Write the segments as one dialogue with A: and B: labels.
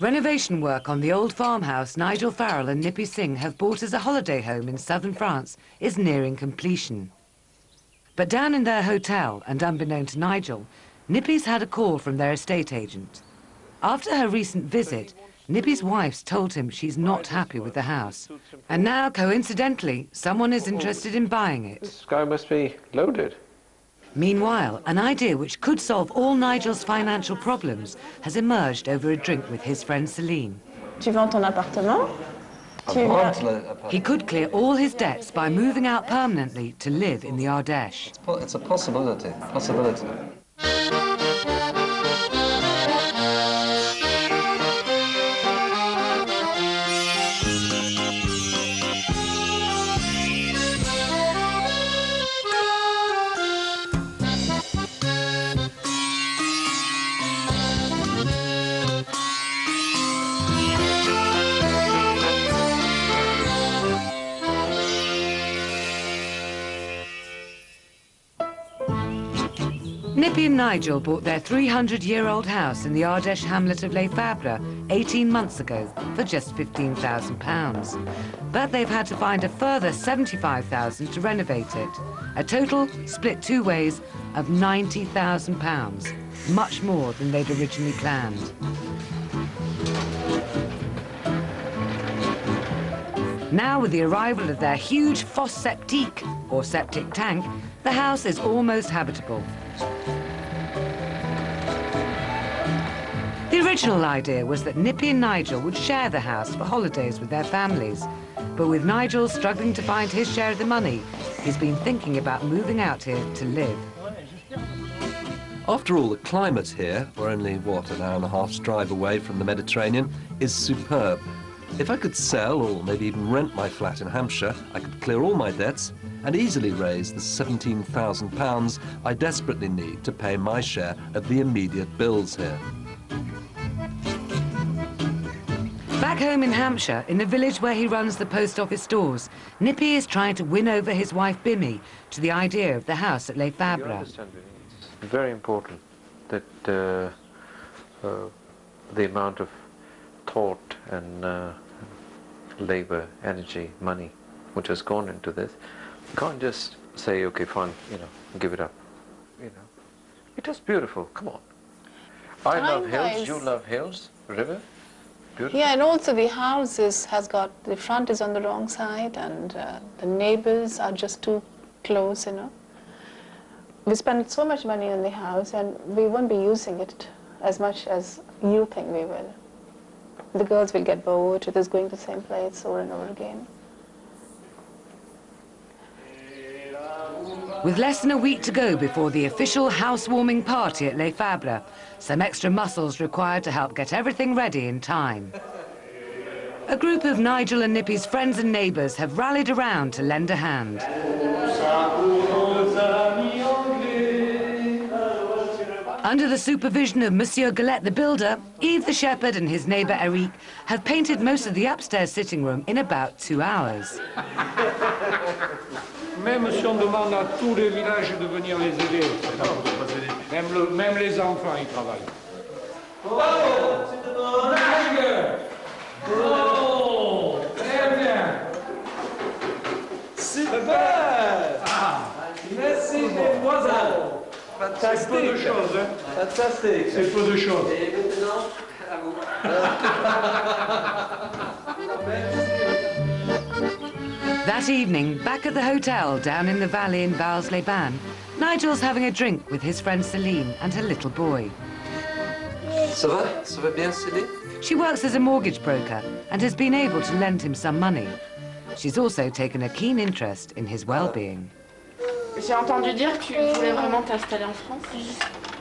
A: Renovation work on the old farmhouse Nigel Farrell and Nippy Singh have bought as a holiday home in southern France is nearing completion. But down in their hotel, and unbeknown to Nigel, Nippy's had a call from their estate agent. After her recent visit, Nippy's wife's told him she's not happy with the house. And now, coincidentally, someone is interested in buying it.
B: This guy must be loaded.
A: Meanwhile, an idea which could solve all Nigel's financial problems has emerged over a drink with his friend Celine.
C: Tu vends ton appartement?
A: He could clear all his debts by moving out permanently to live in the Ardèche.
D: It's a possibility.
A: Nippy and Nigel bought their 300-year-old house in the Ardèche hamlet of Les Fabres 18 months ago for just £15,000. But they've had to find a further £75,000 to renovate it. A total, split two ways, of £90,000, much more than they'd originally planned. Now, with the arrival of their huge fosse septique, or septic tank, the house is almost habitable. The original idea was that Nippy and Nigel would share the house for holidays with their families. But with Nigel struggling to find his share of the money, he's been thinking about moving out here to live.
D: After all, the climate here, we're only, what, an hour and a half's drive away from the Mediterranean, is superb. If I could sell, or maybe even rent my flat in Hampshire, I could clear all my debts and easily raise the £17,000 I desperately need to pay my share of the immediate bills here.
A: Back home in Hampshire, in the village where he runs the post office stores, Nippy is trying to win over his wife Bimmy to the idea of the house at Les Fabres.
B: It's very important that the amount of thought and labor, energy, money which has gone into this, you can't just say, okay, fine, give it up. It is beautiful. Come on. I love hills. You love hills. River. Beautiful.
C: Yeah, and also the house has got, the front is on the wrong side, and the neighbors are just too close, We spend so much money on the house, and we won't be using it as much as you think we will. The girls will get bored with us going to the same place over and over again.
A: With less than a week to go before the official housewarming party at Les Fabres, some extra muscles required to help get everything ready in time. A group of Nigel and Nippy's friends and neighbours have rallied around to lend a hand. Under the supervision of Monsieur Galette the builder, Yves the shepherd and his neighbour Eric have painted most of the upstairs sitting room in about 2 hours.
E: Même si on demande à tous les villages de venir les aider, même les enfants, ils travaillent. Oh, très bien. Super. Merci, mesdemoiselles. C'est peu de choses, hein.
D: Fantastique.
E: C'est peu de choses.
D: Et maintenant, à vous.
A: That evening, back at the hotel down in the valley in Vals-les-Bains, Nigel's having a drink with his friend Celine and her little boy.
D: Ça va? Ça va bien, Celine?
A: She works as a mortgage broker and has been able to lend him some money. She's also taken a keen interest in his well-being.
F: J'ai entendu dire que tu voulais vraiment t'installer en France.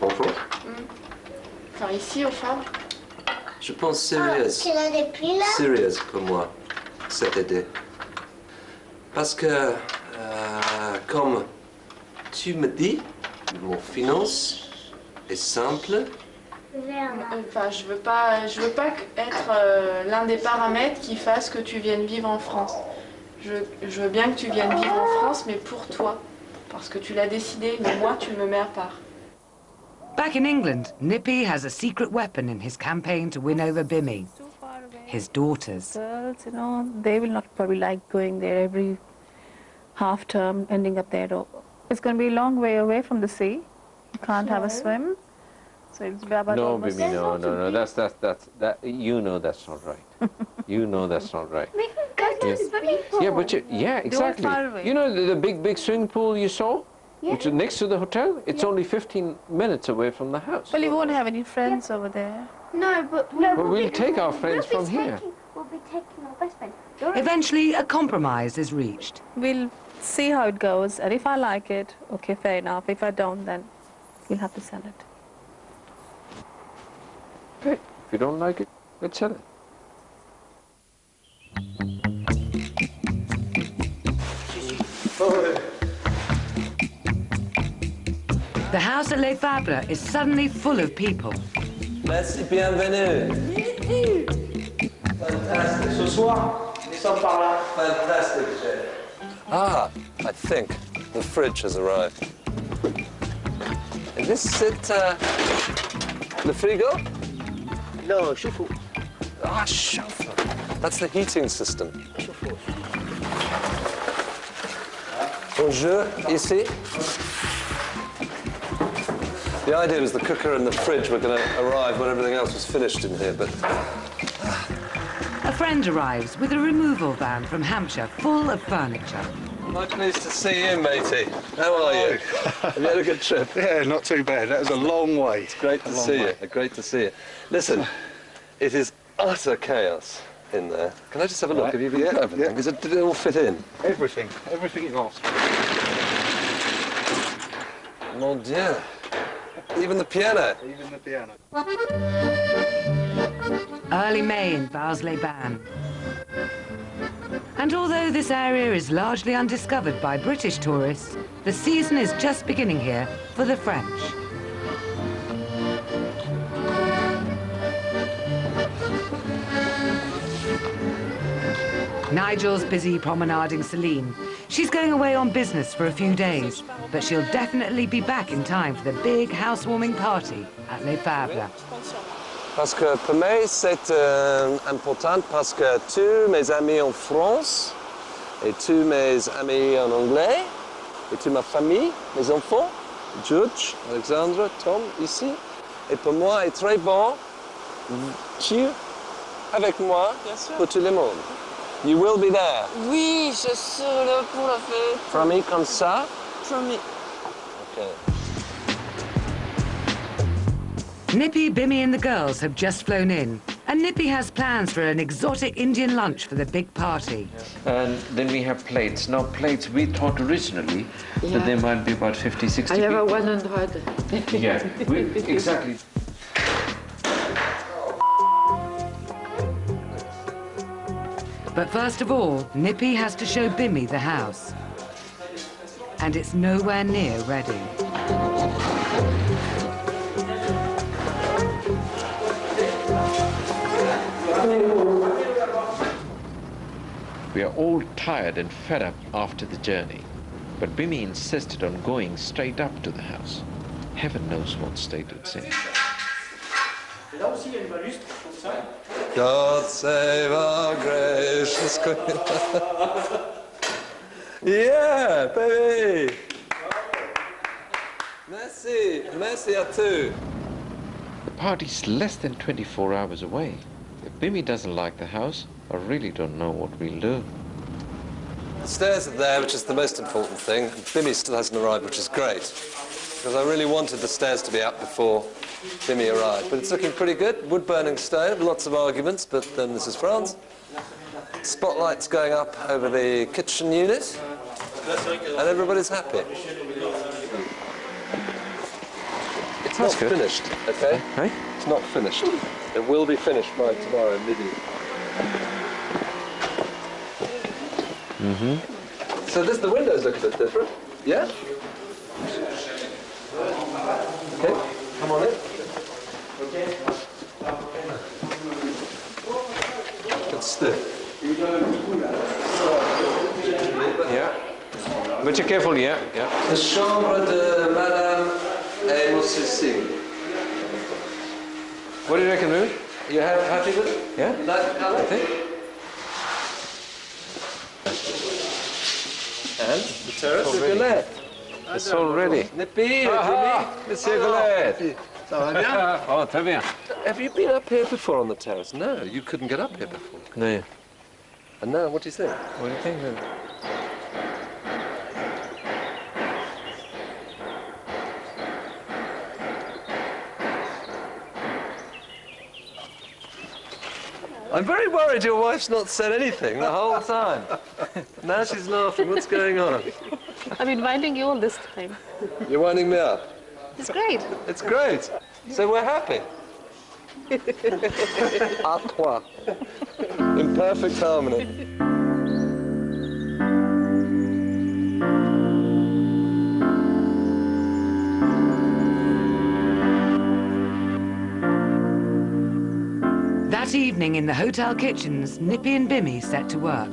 D: En France?
F: Enfin, ici, au Fabre.
D: Je pense sérieuse pour moi, cette idée. Parce que, comme tu me dis, mon finance est simple.
F: Enfin, je veux pas être l'un des paramètres qui fasse que tu viennes vivre en France. Je veux bien que tu viennes vivre en France, mais pour toi. Parce que tu l'as décidé, mais moi, tu me mets à part.
A: Back in England, Nippy has a secret weapon in his campaign to win over Bimmy,
C: Too far away.
A: his daughters.
C: Girls, you know, they will not probably like going there every half term, ending up there. It's going to be a long way away from the sea. You can't have a swim. So it's about
B: No,
C: almost...
B: Bimmy, no. That you know that's not right. You know that's not right.
G: We can go to the swimming pool.
B: Yeah, but yeah, exactly.
C: far away.
B: You know the big swimming pool you saw,
G: Yeah.
B: which is next to the hotel. It's only 15 minutes away from the house.
C: Well, you won't have any friends over there.
G: No, but
B: we'll take our friends from here.
G: We'll be taking our best friend.
A: Eventually, a compromise is reached.
C: We'll see how it goes, and if I like it, okay, fair enough. If I don't, then we'll have to sell it.
B: Okay. If you don't like it, let's sell it.
A: The house at Les Fables is suddenly full of people.
D: Merci, bienvenue. Fantastic.
H: Ce soir, descends par là.
D: Fantastic, chef. Ah, I think the fridge has arrived. Is this it, the frigo?
H: Non, chauffe-eau.
D: Ah, chauffe. That's the heating system. Bonjour, ici. The idea was the cooker and the fridge were going to arrive when everything else was finished in here, but
A: A friend arrives with a removal van from Hampshire full of furniture.
D: am I pleased to see you, matey? How are you? Have you had a good trip?
I: Yeah, not too bad. That was a long way.
D: It's great to see you. Great to see you. Listen, it is utter chaos in there. Can I just have a look?
I: Right.
D: Have you got everything?
I: Yeah.
D: Did it all fit in?
I: Everything you asked for.
D: Mon Dieu. Even the piano.
I: Even the piano.
A: Early May in Vars-les-Bains. And although this area is largely undiscovered by British tourists, the season is just beginning here for the French. Nigel's busy promenading Celine. She's going away on business for a few days, but she'll definitely be back in time for the big housewarming party at Les Fables.
D: Parce que pour moi, c'est important parce que tous mes amis en France et tous mes amis en anglais et toute ma famille, mes enfants, George, Alexandre, Tom, ici. Et pour moi, est très bon, tu avec moi pour tout le monde. You will be there.
F: Oui, je serai là pour la fête.
D: Promis comme ça?
F: Promis.
D: Okay.
A: Nippy, Bimmy and the girls have just flown in, and Nippy has plans for an exotic Indian lunch for the big party.
B: And then we have plates. Now, plates, we thought originally that there might be about 50, 60
J: I have a
B: people.
J: 100.
B: Yeah, exactly.
A: But first of all, Nippy has to show Bimmy the house. And it's nowhere near ready.
B: We are all tired and fed up after the journey. But Bimmy insisted on going straight up to the house. Heaven knows what state it's in.
H: Et là aussi, il y a une balustre, comme ça.
D: God save our gracious Queen. Yeah, baby. Merci, merci à tous.
B: The party's less than 24 hours away. If Bimmy doesn't like the house, I really don't know what we'll do.
D: The stairs are there, which is the most important thing. Bimmy still hasn't arrived, which is great, because I really wanted the stairs to be up before Bimmy arrived. But it's looking pretty good. Wood-burning stove, lots of arguments, but this is France. Spotlights going up over the kitchen unit, and everybody's happy. It's not finished, okay?
B: Hey?
D: It's not finished. It will be finished by tomorrow midi. So the windows look a bit different. Yeah? Okay, come on in. Good stiff.
B: Yeah. But you're careful, yeah.
D: The chambre de Madame et Monsieur Singh.
B: What do you reckon, Ruth? You happy with it? Yeah?
D: You like the colour?
B: I think.
D: And the terrace de Galette.
B: It's all ready.
D: Nippy,
B: Monsieur Galette.
I: Ça va bien?
B: Oh, très bien.
D: Have you been up here before on the terrace? No, you couldn't get up here before.
B: No.
D: And now, what do you think?
B: What do you think, Ruth?
D: I'm very worried your wife's not said anything the whole time. Now she's laughing. What's going on?
C: I'm inviting you all this time.
D: You're winding me up.
C: It's great.
D: It's great. So we're happy. À trois. In perfect harmony.
A: That evening in the hotel kitchens, Nippy and Bimmy set to work.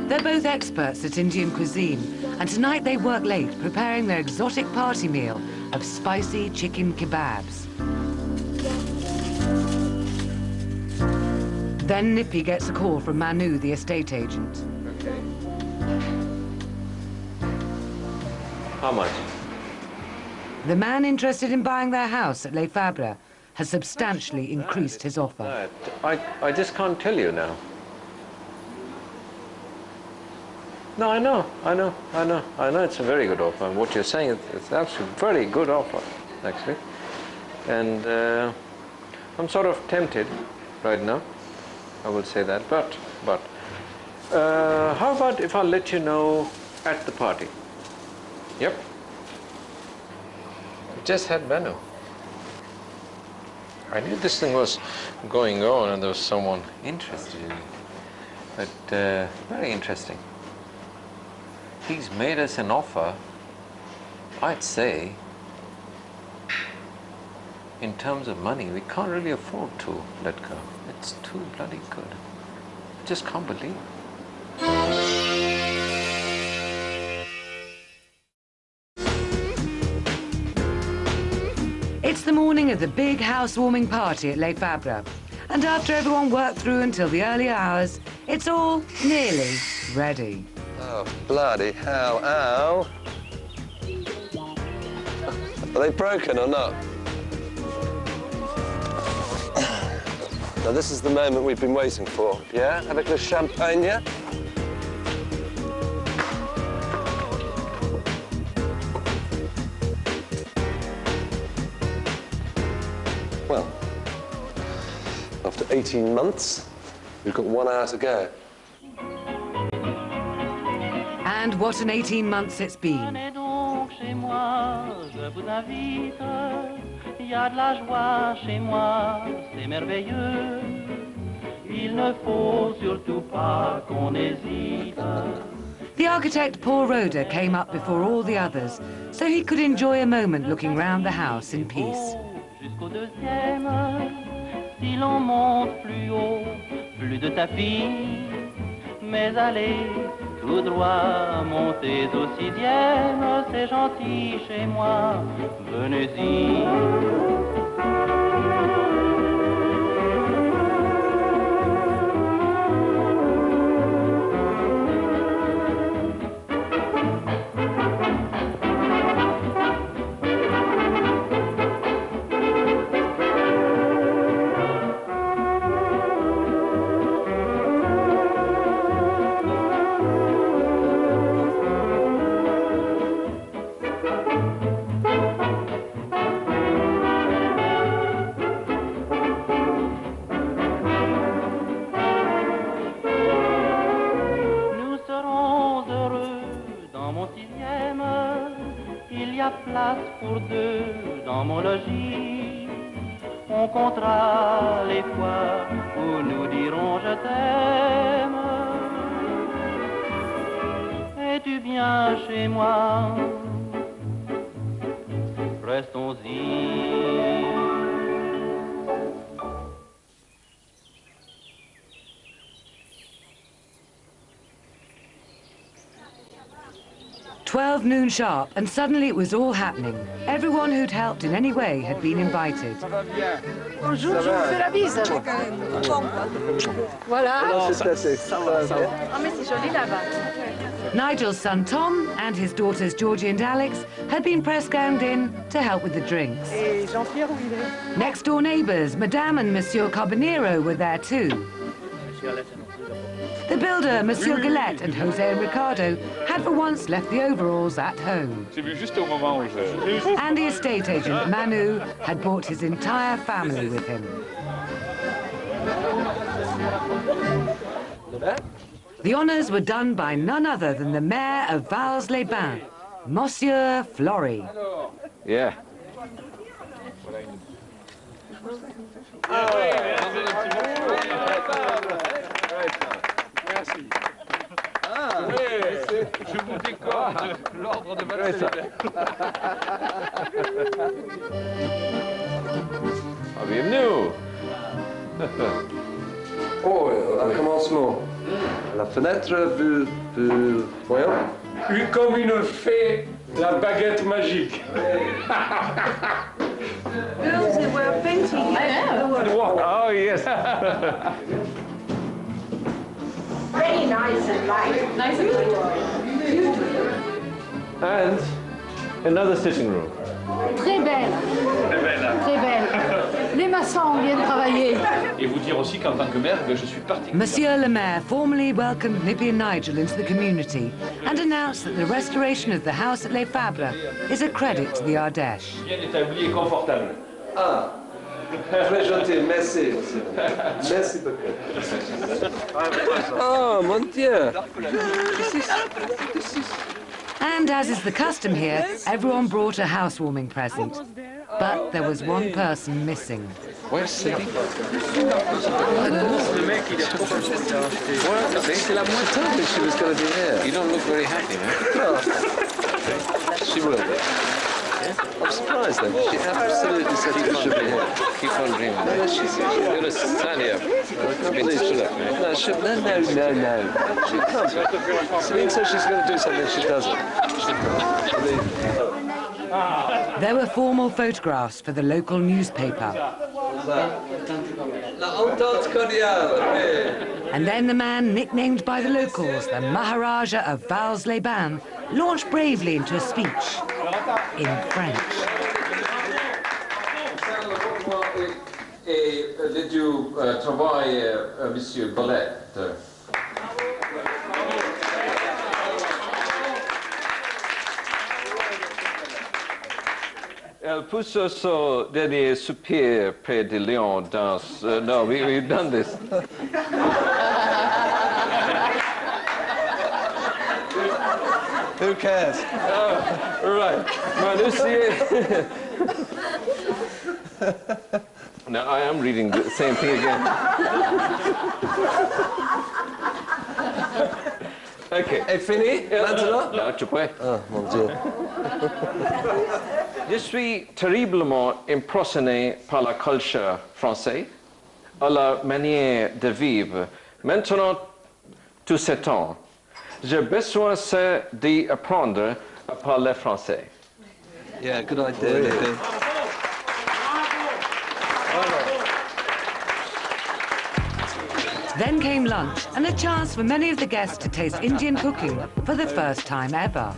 A: They're both experts at Indian cuisine, and tonight they work late preparing their exotic party meal of spicy chicken kebabs. Then Nippy gets a call from Manu, the estate agent.
B: Okay. How much?
A: The man interested in buying their house at Les Fabres has substantially increased his offer.
B: I just can't tell you now. No, I know it's a very good offer. And what you're saying, it's actually a very good offer, actually. And I'm sort of tempted right now, I will say that. But how about if I let you know at the party? Yep. Just had Manu. I knew this thing was going on and there was someone interested in it. But very interesting. He's made us an offer, I'd say, in terms of money, we can't really afford to let go. It's too bloody good. I just can't believe it.
A: It's the morning of the big housewarming party at Les Fabres. And after everyone worked through until the early hours, it's all nearly ready.
D: Oh, bloody hell, ow. Are they broken or not? Now, this is the moment we've been waiting for, yeah? Avec le champagne, yeah? Well, after 18 months, we've got 1 hour to go.
A: And what an 18 months it's been.
J: Venez donc chez moi, je vous invite. Il y a de la joie chez moi, c'est merveilleux. Il ne faut surtout pas qu'on hésite.
A: The architect Paul Roeder came up before all the others, so he could enjoy a moment looking round the house in peace.
J: Jusqu'au deuxième, si l'on monte plus haut, plus de tapis. Mais allez tout droit, montez au 6e, c'est gentil chez moi, venez-y. Place pour deux dans mon logis. On comptera les fois où nous dirons je t'aime. Et tu viens chez moi, restons-y.
A: 12 noon sharp, and suddenly it was all happening. Everyone who'd helped in any way had been invited.
C: Bonjour, je vous fais la bise. Voilà. Ah mais c'est joli là-bas.
A: Nigel's son Tom and his daughters Georgie and Alex had been press-ganged in to help with the drinks.
C: Et Jean-Pierre, où il est?
A: Next-door neighbours, Madame and Monsieur Carbonero, were there too. The builder, Monsieur Galette, and Jose and Ricardo had for once left the overalls at home. And the estate agent, Manu, had brought his entire family with him. The honours were done by none other than the mayor of Vals-les-Bains, Monsieur Flory.
B: Yeah.
E: Je vous décore l'ordre de votre
B: Bienvenue.
D: Oh, un commencement. La fenêtre, vue, voyons.
E: Comme une fée, la baguette magique.
C: Girls, they were painting.
B: Oh, yes.
G: Very nice and light. Nice and light.
B: And another sitting room.
G: Très belle. Très belle. Les maçons viennent travailler.
H: Et vous dire aussi qu'en tant que maire, je suis particulièrement...
A: Monsieur le Maire formally welcomed Nippy and Nigel into the community and announced that the restoration of the house at Les Fabres is a credit to the Ardèche.
H: Bien établi et confortable.
D: Ah, très gentil, merci. Merci beaucoup. Oh, mon Dieu.
A: And as is the custom here, everyone brought a housewarming present. But there was one person missing.
B: Where's Cindy? What? I told you she was going to be here. You don't look very happy, man.
D: No. She will be. I'm surprised then. She absolutely said she should be here.
B: Keep on dreaming. No, she's going to stand here. Please shut up, man.
D: No, she, no. She can't. Celine says she's going to do something, she doesn't.
A: There were formal photographs for the local newspaper. And then the man nicknamed by the locals the Maharaja of Vals-les-Bains launched bravely into a speech in French.
B: Did you travail, Monsieur Galette? Elle pousse son dernier soupir près de Lyon dans... no, we've done this.
D: Who cares?
B: Right. Now, I am reading the same thing again. OK.
D: Est fini, maintenant?
B: Là, tu peux.
D: Oh, mon Dieu.
B: Je suis terriblement impressionné par la culture française, à la manière de vivre. Maintenant, tout ce temps, j'ai besoin d'apprendre à parler français.
D: Yeah, good idea, Nippy.
A: Then came lunch and a chance for many of the guests to taste Indian cooking for the first time ever.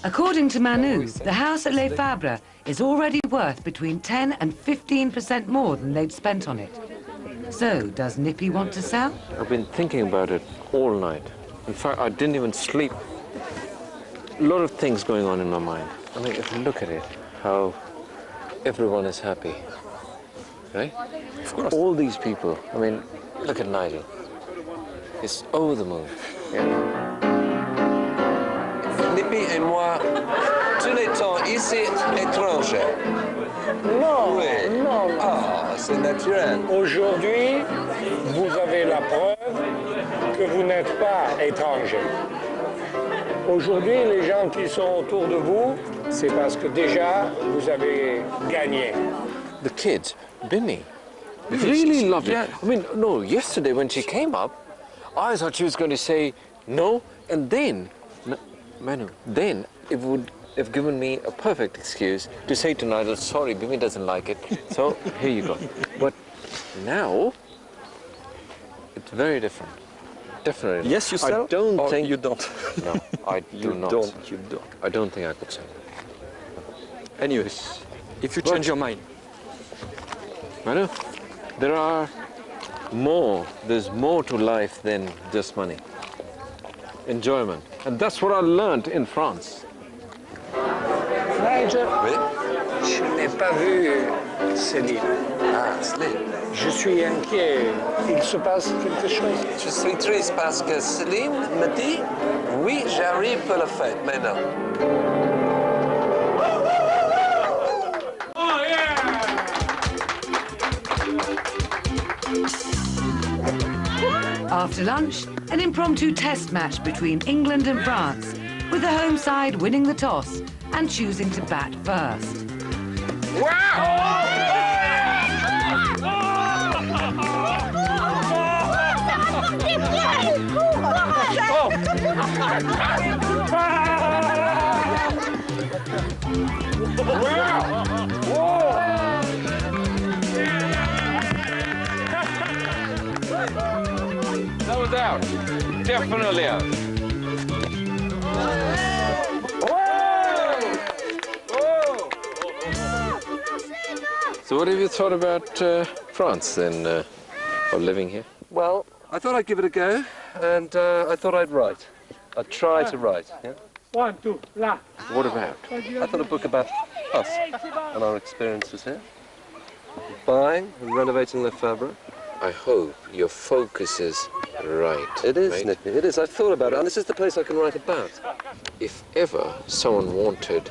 A: According to Manu, the house at Les Fabres is already worth between 10 and 15% more than they'd spent on it. So, does Nippy want to sell?
B: I've been thinking about it all night. In fact, I didn't even sleep. A lot of things going on in my mind. I mean, if you look at it, how everyone is happy, right? Of course. All these people, I mean, look at Nigel. It's over the moon. Yeah.
D: Nippy et moi, tous les temps ici, étrangers.
E: Non,
D: Oui.
E: non.
D: Ah, c'est naturel.
E: Aujourd'hui, vous avez la preuve que vous n'êtes pas étranger. Aujourd'hui, les gens qui sont autour de vous, c'est parce que déjà, vous avez gagné.
B: The kids, Binny, really loved it.
D: Yeah.
B: I mean, no, yesterday when she came up, I thought she was going to say, No, and then, Manu, then it would have given me a perfect excuse to say to Nigel, sorry, Bimi doesn't like it, so here you go. But now, it's very different. Definitely.
D: Yes, you sell?
B: I don't
D: or
B: think...
D: you don't?
B: No, I do not.
D: You don't.
B: I don't think I could sell.
D: Anyways, if you change your mind.
B: Manu, there's more to life than just money. Enjoyment. And that's what I learned in France.
E: Nigel,
D: Oui?
E: je n'ai pas vu Céline.
D: Ah, Céline.
E: Je suis inquiet. Il se passe quelque chose.
D: Je suis triste parce que Céline me dit oui, j'arrive pour la fête, mais non.
A: After lunch, an impromptu test match between England and France, with the home side winning the toss and choosing to bat first.
B: That was out. Definitely out. So what have you thought about France then, or living here?
D: Well, I thought I'd give it a go, and I thought I'd write. I'd try to write. Yeah?
E: 1, 2, là.
B: What about?
D: I thought a book about us and our experiences here. Buying and renovating Le Fabre.
B: I hope your focus is right.
D: It is,
B: right?
D: Nippy, it is. I've thought about it, and this is the place I can write about.
B: If ever someone wanted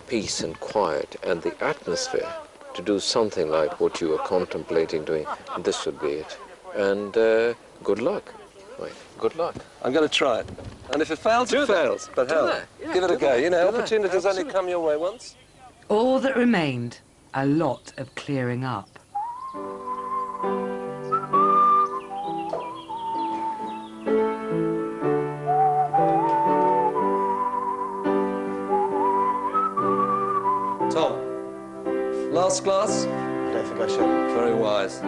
B: peace and quiet and the atmosphere to do something like what you are contemplating doing, this would be it. And good luck, mate. Good luck.
D: I'm going to try it. And if it fails, it fails. But hell, give it a go. You know, opportunities only come your way once.
A: All that remained, a lot of clearing up.
D: Tom, last glass?
I: I don't think I should.
D: Very wise.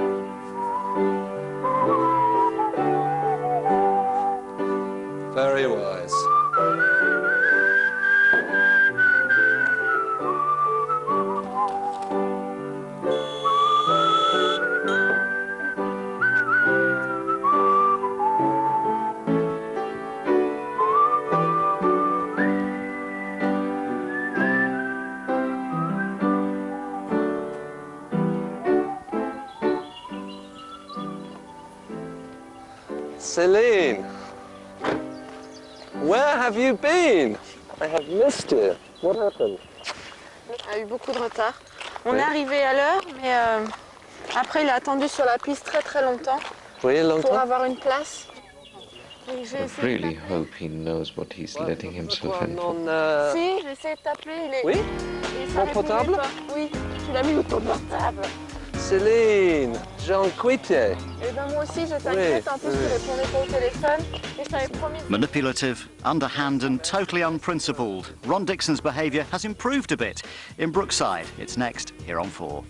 D: Very wise. Céline, where have you been? I have missed you. What happened?
F: On a eu beaucoup de retard. On est arrivé à l'heure, mais après il a attendu sur la piste très longtemps pour avoir une place.
B: I really hope he knows what he's letting himself in for.
F: Si, j'ai essayé de t'appeler.
D: Oui? Mon portable?
F: Oui, tu l'as mis au portable.
D: Céline, j'ai inquiété.
F: Eh ben moi aussi, je t'inquiète. En plus, tu répondais pas au téléphone. Et je t'avais promis...
K: Manipulative, underhand and totally unprincipled, Ron Dixon's behaviour has improved a bit. In Brookside, it's next here on 4.